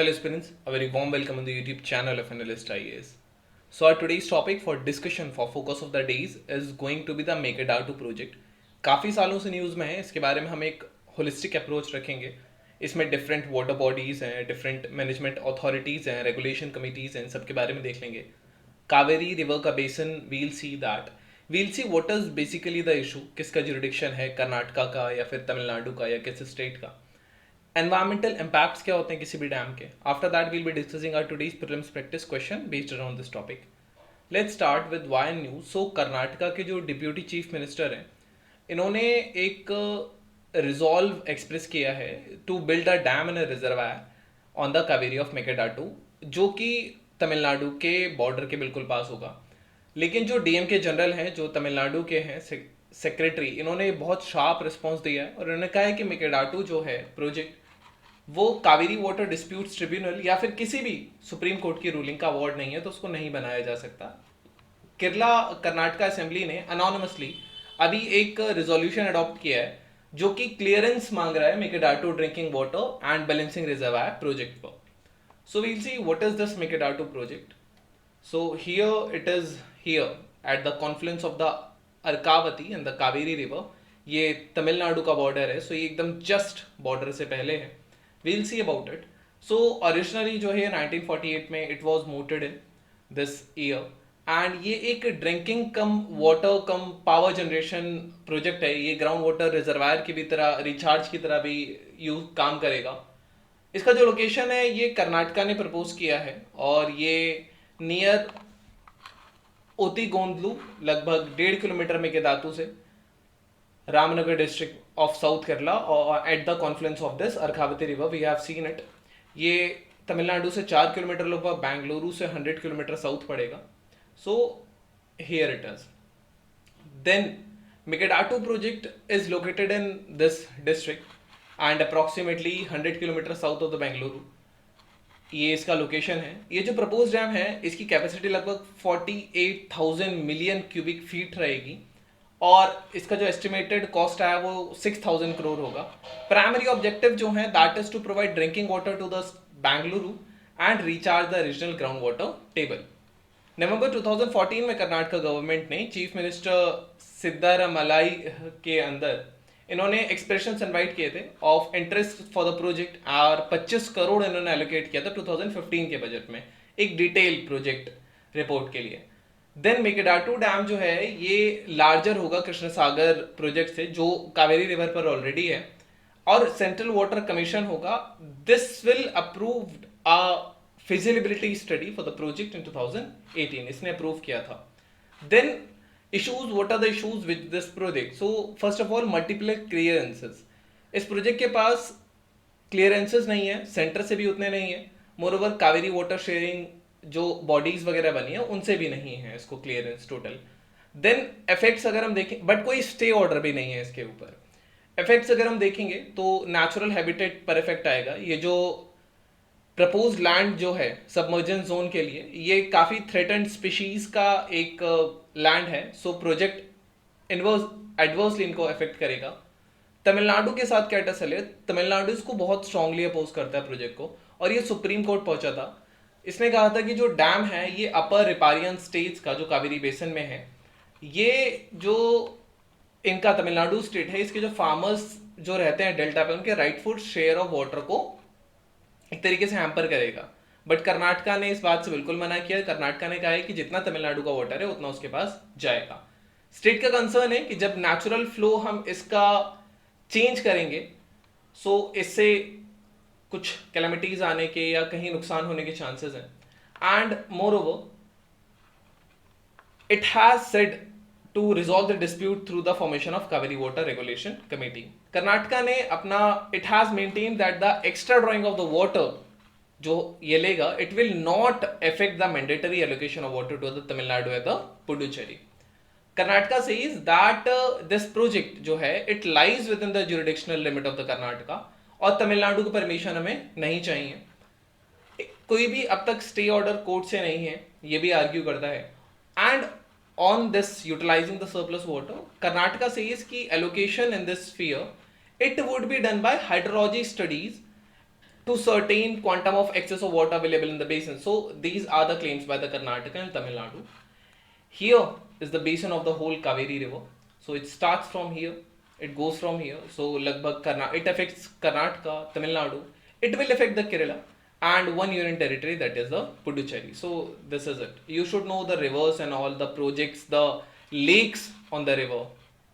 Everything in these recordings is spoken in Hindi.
Well, aspirants, a very warm welcome on the YouTube channel of Analyst IAS. So, our today's topic for discussion for focus of the days is going to be the MakerDAO project. काफ़ी सालों से न्यूज़ में है, इसके बारे में हम एक होलिस्टिक अप्रोच रखेंगे. इसमें डिफरेंट वाटर बॉडीज़ हैं, डिफरेंट मैनेजमेंट अथॉरिटीज़ हैं, रेगुलेशन कमिटीज़ हैं, इन सब के बारे में देख लेंगे. कावेरी रिवर का basin, we'll see what is basically the issue, किसका जुरिडिक्शन है, कर्नाटका का या फिर तमिलनाडु का या किस स्टेट का. एनवायरमेंटल इम्पैक्ट्स क्या होते हैं किसी भी डैम के. After that we'll be discussing our today's prelims practice question based around this topic. Let's start with why news. So Karnataka के जो डिप्यूटी चीफ मिनिस्टर हैं, इन्होंने एक रिजॉल्व एक्सप्रेस किया है to build a dam in a reservoir on the Kaveri of Mekedatu, जो कि तमिलनाडु के बॉर्डर के बिल्कुल पास होगा. लेकिन जो डीएम के जनरल हैं, जो तमिलनाडु के हैं सेक्रेटरी, इन्होंने बहुत शार्प रिस्पॉन्स दिया है और इन्होंने कहा है कि मेकेडाटू जो है प्रोजेक्ट, वो कावेरी वाटर डिस्प्यूट्स ट्रिब्यूनल या फिर किसी भी सुप्रीम कोर्ट की रूलिंग का अवार्ड नहीं है, तो उसको नहीं बनाया जा सकता. केरला कर्नाटका असेंबली ने अनोनिमसली अभी एक रिजोल्यूशन अडॉप्ट किया है जो कि क्लियरेंस मांग रहा है Mekedatu drinking water and balancing reservoir project पर. So we'll see what is this Mekedatu project. So here it is, here at the confluence of the Arkavathi and the Kaveri river. ये तमिलनाडु का बॉर्डर है, सो ये एकदम जस्ट बॉर्डर से पहले है. We'll see about it. So originally जो है 1948 में it was mooted in this year, and ये एक drinking cum water cum power generation project है. ये ग्राउंड वाटर रिजर्वायर की भी तरह, रिचार्ज की तरह भी यूज काम करेगा. इसका जो लोकेशन है ये कर्नाटका ने प्रपोज किया है और ये नियर ओतीगोंदलू, लगभग 1.5 किलोमीटर मेकेदातु से, Ramanagara district of south Kerala, और at the confluence of this Arkavathi river we have seen it. ये तमिलनाडु से 4 किलोमीटर, लगभग बेंगलुरु से 100 किलोमीटर साउथ पड़ेगा. So here it is. Then Mekedatu project is located in this district and approximately 100 kilometre south of the Bengaluru. ये इसका लोकेशन है. ये जो प्रपोज डैम है इसकी कैपेसिटी लगभग 48,000 मिलियन क्यूबिक फीट रहेगी और इसका जो एस्टिमेटेड कॉस्ट आया वो 6,000 करोड़ होगा. प्राइमरी ऑब्जेक्टिव जो है that is to provide drinking water to the Bengaluru and recharge the regional ground water table. November 2014 में कर्नाटका गवर्नमेंट ने चीफ मिनिस्टर सिद्धारामलाई के अंदर इन्होंने एक्सप्रेशंस इनवाइट किए थे of interest for the project, और 25 करोड़ इन्होंने एलोकेट किया था 2015 के बजट में एक डिटेल प्रोजेक्ट रिपोर्ट के लिए. देन मेकेडाटू डैम जो है ये लार्जर होगा कृष्ण सागर प्रोजेक्ट से, जो कावेरी रिवर पर ऑलरेडी है, और सेंट्रल वाटर कमीशन होगा. This will approved a feasibility study for the project in 2018, इसने अप्रूव किया था. Then issues, what are the issues with this project? So first of all, multiple clearances. इस प्रोजेक्ट के पास क्लियरेंसेस नहीं है, सेंटर से भी उतने नहीं है. मोरओवर कावेरी वाटर शेयरिंग जो बॉडीज वगैरह बनी है उनसे भी नहीं है इसको क्लियरेंस टोटल. देन इफेक्ट्स अगर हम देखें, बट कोई स्टे ऑर्डर भी नहीं है इसके ऊपर. इफेक्ट्स अगर हम देखेंगे तो नेचुरल हैबिटेट पर इफेक्ट आएगा. ये जो प्रपोज लैंड जो है सबमर्जेंस जोन के लिए, ये काफ़ी थ्रेटन्ड स्पीशीज का एक लैंड है. सो प्रोजेक्ट एडवर्सली इनको अफेक्ट करेगा. तमिलनाडु के साथ क्या टसल है, तमिलनाडु इसको बहुत स्ट्रांगली अपोज करता है प्रोजेक्ट को, और ये सुप्रीम कोर्ट पहुंचा था. इसने कहा था कि जो डैम है ये अपर रिपारियन स्टेट्स का जो कावेरी बेसन में है, ये जो इनका तमिलनाडु स्टेट है, इसके जो फार्मर्स जो रहते हैं डेल्टा पे, उनके राइटफुल शेयर ऑफ वाटर को एक तरीके से हैम्पर करेगा. बट कर्नाटका ने इस बात से बिल्कुल मना किया. कर्नाटका ने कहा है कि जितना तमिलनाडु का वाटर है उतना उसके पास जाएगा. स्टेट का कंसर्न है कि जब नेचुरल फ्लो हम इसका चेंज करेंगे, सो इससे कुछ कैलेमिटीज आने के या कहीं नुकसान होने के चांसेस हैं. And moreover it has said to resolve the dispute through the formation of Kaveri water regulation committee. Karnataka ने अपना, it has maintain that the extra drawing of the water जो ये लेगा, it will not affect the mandatory allocation of water to the Tamil Nadu and the Puducherry. Karnataka says that this project जो है it lies within the jurisdictional limit of the Karnataka, और तमिलनाडु को परमिशन हमें नहीं चाहिए. कोई भी अब तक स्टे ऑर्डर कोर्ट से नहीं है, ये भी आर्ग्यू करता है. And on this utilizing the surplus water, Karnataka says ki allocation in this sphere, it would be done by hydrology studies to certain quantum of excess of water available in the basin. So these are the claims by the Karnataka and Tamil Nadu. Here is the basin of the whole Kaveri river. So it starts from here, it goes from here. So lagbhag it affects Karnataka, Tamil Nadu. It will affect the Kerala and one union territory, that is the Puducherry. So this is it. You should know the rivers and all the projects, the lakes on the river.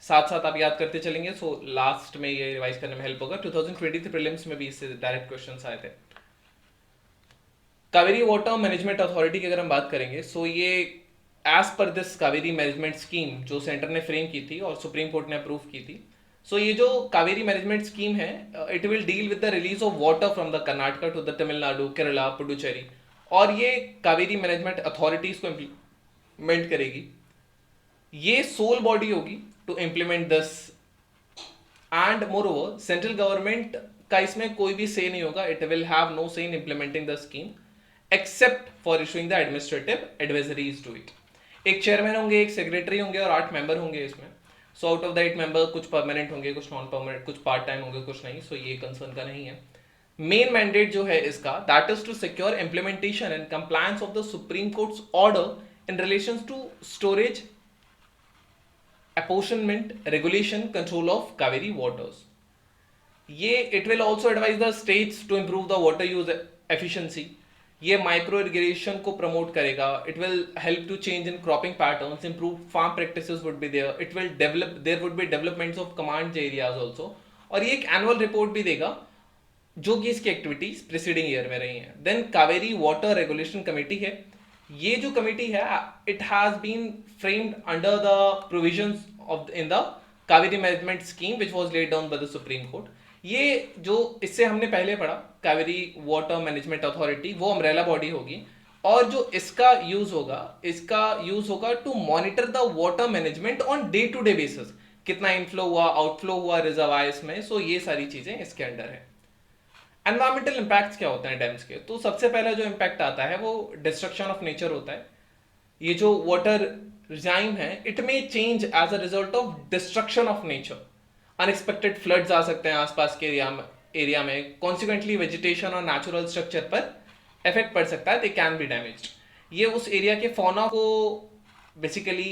साथ साथ आप याद करते चलेंगे. सो लास्ट में ये रिवाइज करने में हेल्प होगा. 2023 प्रीलिम्स में भी इससे डायरेक्ट क्वेश्चंस आए थे. कावेरी वाटर मैनेजमेंट अथॉरिटी की अगर हम बात करेंगे, सो ये as per this Kaveri management scheme जो सेंटर ने फ्रेम की थी और सुप्रीम कोर्ट ने अप्रूव की थी. सो ये जो कावेरी मैनेजमेंट स्कीम है, it will deal with the release of water from the Karnataka to the Tamil Nadu, Kerala, Puducherry. और ये कावेरी मैनेजमेंट अथॉरिटीज को इम्प्लीमेंट करेगी. ये सोल बॉडी होगी to implement this. And moreover central government का इसमें कोई भी से नहीं होगा. It will have no say in implementing the scheme except for issuing the administrative advisories to it. एक चेयरमैन होंगे, एक सेक्रेटरी होंगे और 8 मेंबर होंगे इसमें. So out of the 8 member कुछ परमानेंट होंगे, कुछ नॉन परमानेंट, कुछ पार्ट टाइम होंगे, कुछ नहीं. सो ये कंसर्न का नहीं है. मेन मैंडेट जो है इसका, that is to secure implementation and compliance of the supreme court's order in relation to storage, apportionment, regulation, control of Kaveri waters. ये it will also advise the states to improve the water use efficiency. ये micro irrigation को promote करेगा. It will help to change in cropping patterns, improve farm practices would be there. It will develop, there would be developments of command areas also. और ये एक annual report भी देगा जो कि इसकी एक्टिविटीज प्रीसीडिंग ईयर में रही हैं. Then Kaveri water regulation committee है. ये जो कमेटी है, it has been framed under the provisions of in the Kaveri management scheme which was laid down by the supreme court. ये जो इससे हमने पहले पढ़ा कावेरी वाटर मैनेजमेंट अथॉरिटी, वो अम्ब्रेला बॉडी होगी. और जो इसका यूज होगा to monitor the water management on day to day basis. कितना इनफ्लो हुआ, आउटफ्लो हुआ रिजर्वायर्स में. सो ये सारी चीजें इसके अंडर है. एनवायरमेंटल इंपैक्ट्स क्या होते हैं डैम्स के? तो सबसे पहला जो इंपैक्ट आता है वो डिस्ट्रक्शन ऑफ नेचर होता है. ये जो वाटर रिजाइम है, इट में change as a result of destruction of nature. Unexpected floods आ सकते हैं आसपास के एरिया में. कॉन्सिक्वेंटली वेजिटेशन और नेचुरल स्ट्रक्चर पर इफेक्ट पड़ सकता है. They can be damaged. ये उस एरिया के फौना को बेसिकली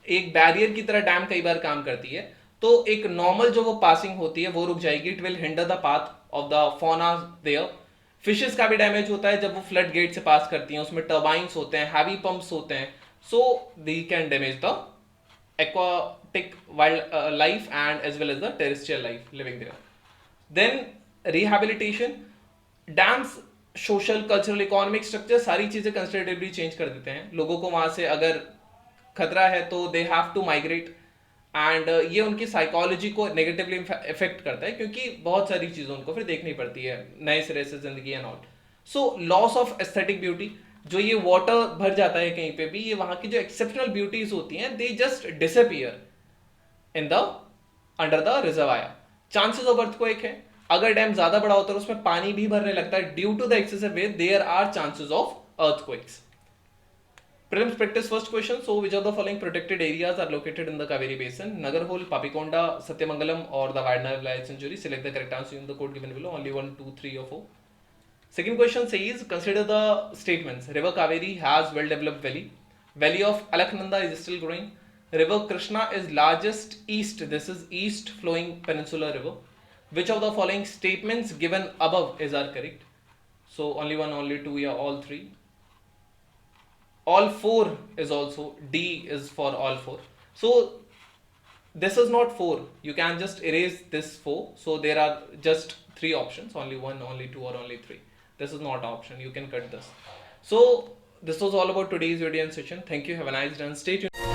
एक बैरियर की तरह डैम कई बार काम करती है. तो एक नॉर्मल जो वो पासिंग होती है वो रुक जाएगी. It will hinder the path of the fauna there. Fishes का भी डैमेज होता है जब वो फ्लड गेट से पास करती हैं. उसमें टर्बाइंस होते हैं, हैवी पंप्स होते हैं. So they can damage the aquatic wild life and as well as the terrestrial life living there. Then rehabilitation, dams social cultural economic structure सारी चीजें कंसिडरेबली चेंज कर देते हैं. लोगों को वहां से अगर खतरा है तो they have to migrate. And ये उनकी साइकोलॉजी को नेगेटिवली इफेक्ट करता है क्योंकि बहुत सारी चीजें उनको फिर देखनी पड़ती है नए सिरे से जिंदगी and all. So loss of aesthetic beauty, जो ये वाटर भर जाता है कहीं पे भी, ये वहां की जो एक्सेप्शनल ब्यूटीज होती हैं they just disappear in the under the reservoir. Chances of earthquake है. अगर डैम ज्यादा बड़ा होता है उसमें पानी भी भरने लगता है due to the excessive weight, there are chances of earthquakes. Prelims practice first question. So which of the following protected areas are located in the Kaveri basin? Nagarhole, Papikonda, Satyamangalam or the Vaidanad Wildlife Sanctuary? Select the correct answer in the code given below. Only 1, 2, 3 or 4. Second question says, consider the statements. River Kaveri has well developed valley. Valley of Alaknanda is still growing. River Krishna is largest east. This is east flowing peninsular river. Which of the following statements given above is are correct? So only 1, only 2, yeah, all 3. All 4 is also, D is for all 4. So this is not 4. You can just erase this 4. So there are just 3 options. Only 1, only 2 or only 3. This is not an option. You can cut this. So this was all about today's video and session. Thank you. Have a nice day and stay tuned.